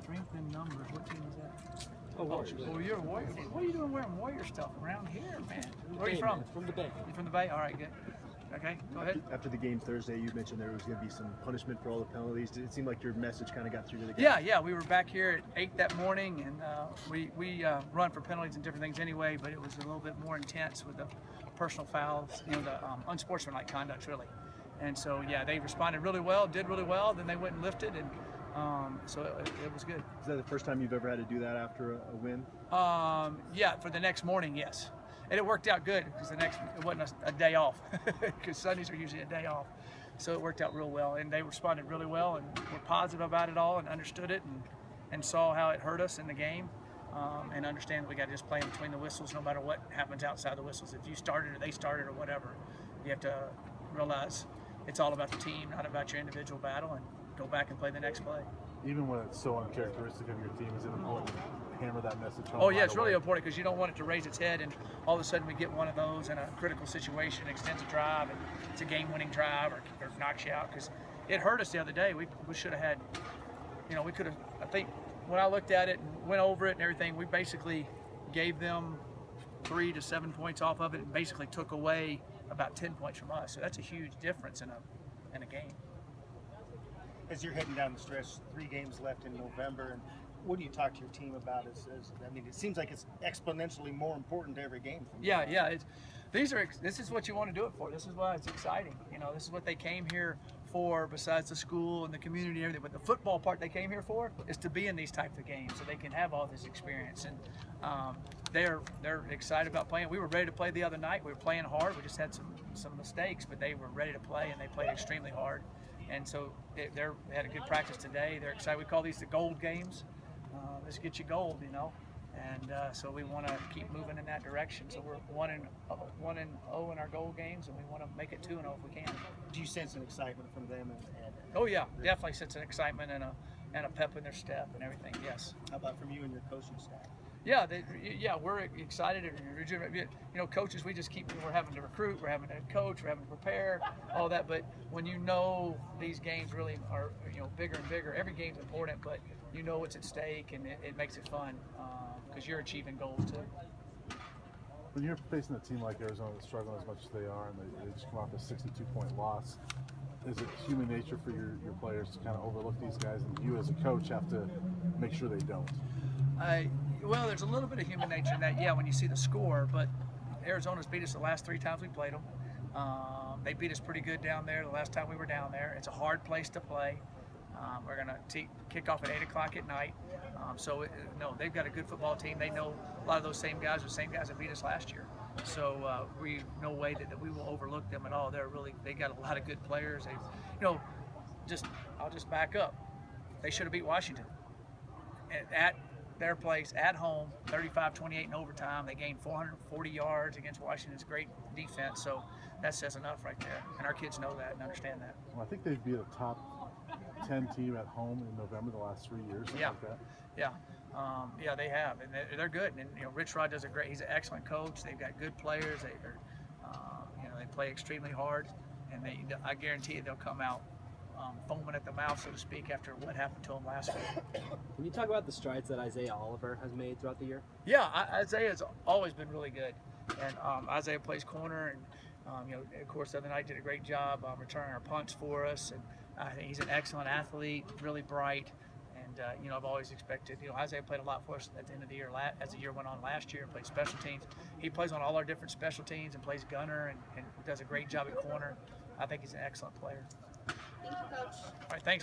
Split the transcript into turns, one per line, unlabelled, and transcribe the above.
Strength in numbers. What team is that?
Oh, Warriors.
Oh, you're a Warrior. What are you doing wearing Warrior stuff around here, man? Where are you from?
From the Bay.
You from the Bay? All right, good. Okay, go ahead.
After the game Thursday, you mentioned there was going to be some punishment for all the penalties. Did it seem like your message kind of got through to the guys?
Yeah. We were back here at 8 that morning, and we run for penalties and different things anyway, but it was a little bit more intense with the personal fouls, the unsportsmanlike conduct, really. And so, yeah, they responded really well, did really well. Then they went and lifted, and so it was good.
Is that the first time you've ever had to do that after a win?
Yeah, for the next morning, yes. And it worked out good because it wasn't a day off because Sundays are usually a day off. So it worked out real well, and they responded really well and were positive about it all and understood it and saw how it hurt us in the game and understand that we got to just play in between the whistles no matter what happens outside the whistles. If you started or they started or whatever, you have to realize it's all about the team, not about your individual battle, and go back and play the next play.
Even when it's so uncharacteristic of your team, is it important to hammer that message home?
Oh yeah, it's really important because you don't want it to raise its head and all of a sudden we get one of those in a critical situation, extends a drive, and it's a game-winning drive or knocks you out. Because it hurt us the other day. We should have had, we could have. I think when I looked at it and went over it and everything, we basically gave them 3 to 7 points off of it and basically took away about 10 points from us. So that's a huge difference in a game.
As you're heading down the stretch, 3 games left in November, and what do you talk to your team about? It seems like it's exponentially more important to every game.
Yeah. This is what you want to do it for. This is why it's exciting. This is what they came here for. Besides the school and the community and everything, but the football part they came here for is to be in these types of games, so they can have all this experience. And they're excited about playing. We were ready to play the other night. We were playing hard. We just had some mistakes, but they were ready to play and they played extremely hard. And so they had a good practice today. They're excited. We call these the gold games. Let's get you gold, And so we want to keep moving in that direction. So we're 1-0 in our gold games, and we want to make it 2-0 if we can.
Do you sense an excitement from them?
Oh yeah, definitely sense an excitement and a pep in their step and everything. Yes.
How about from you and your coaching staff?
Yeah, we're excited and rejuvenated. Coaches, we're having to recruit, we're having to coach, we're having to prepare, all that. But when these games really are, bigger and bigger, every game's important, but what's at stake, and it makes it fun because you're achieving goals too.
When you're facing a team like Arizona that's struggling as much as they are, and they just come off a 62-point loss, is it human nature for your players to kind of overlook these guys, and you as a coach have to make sure they don't?
Well, there's a little bit of human nature in that, when you see the score, but Arizona's beat us the last 3 times we played them. They beat us pretty good down there the last time we were down there. It's a hard place to play. We're going to kick off at 8 o'clock at night. They've got a good football team. They know a lot of those same guys are the same guys that beat us last year. So we no way that we will overlook them at all. They got a lot of good players. I'll just back up. They should have beat Washington at their place, at home, 35-28 in overtime. They gained 440 yards against Washington's great defense. So that says enough right there. And our kids know that and understand that.
Well, I think they've beat a top 10 team at home in November the last 3 years. Something like that.
Yeah, they have, and they're good. And Rich Rod he's an excellent coach. They've got good players. They play extremely hard, and I guarantee you they'll come out foaming at the mouth, so to speak, after what happened to them last week.
Can you talk about the strides that Isaiah Oliver has made throughout the year?
Yeah, Isaiah's always been really good, and Isaiah plays corner, and of course the other night did a great job returning our punts for us, and I think he's an excellent athlete, really bright. And I've always expected, Isaiah played a lot for us at the end of the year, as the year went on last year, and played special teams. He plays on all our different special teams and plays gunner and does a great job at corner. I think he's an excellent player.
Thank you, Coach.
All right, thanks.